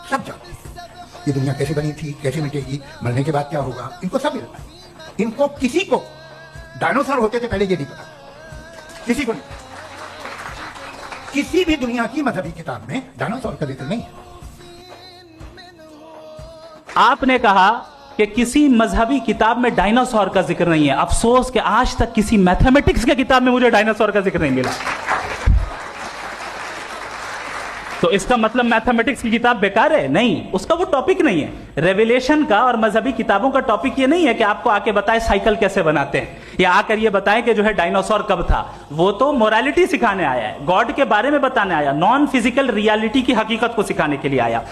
सब जानते हैं ये दुनिया कैसे बनी थी, कैसे मिटेगी, मरने के बाद क्या होगा, इनको सब मिलता है। इनको किसी को डायनासोर होते थे पहले ये नहीं पता, किसी को नहीं। किसी भी दुनिया की मजहबी किताब में डायनासोर का जिक्र नहीं है। आपने कहा कि किसी मजहबी किताब में डायनासोर का जिक्र नहीं है। अफसोस कि आज तक किसी मैथमेटिक्स की किताब में मुझे डायनासोर का जिक्र नहीं मिला। तो इसका मतलब मैथमेटिक्स की किताब बेकार है? नहीं, उसका वो टॉपिक नहीं है। रेवलेशन का और मजहबी किताबों का टॉपिक ये नहीं है कि आपको आके बताए साइकिल कैसे बनाते हैं, या आकर ये बताएं कि जो है डायनासोर कब था। वो तो मोरालिटी सिखाने आया है, गॉड के बारे में बताने आया, नॉन फिजिकल रियलिटी की हकीकत को सिखाने के लिए आया।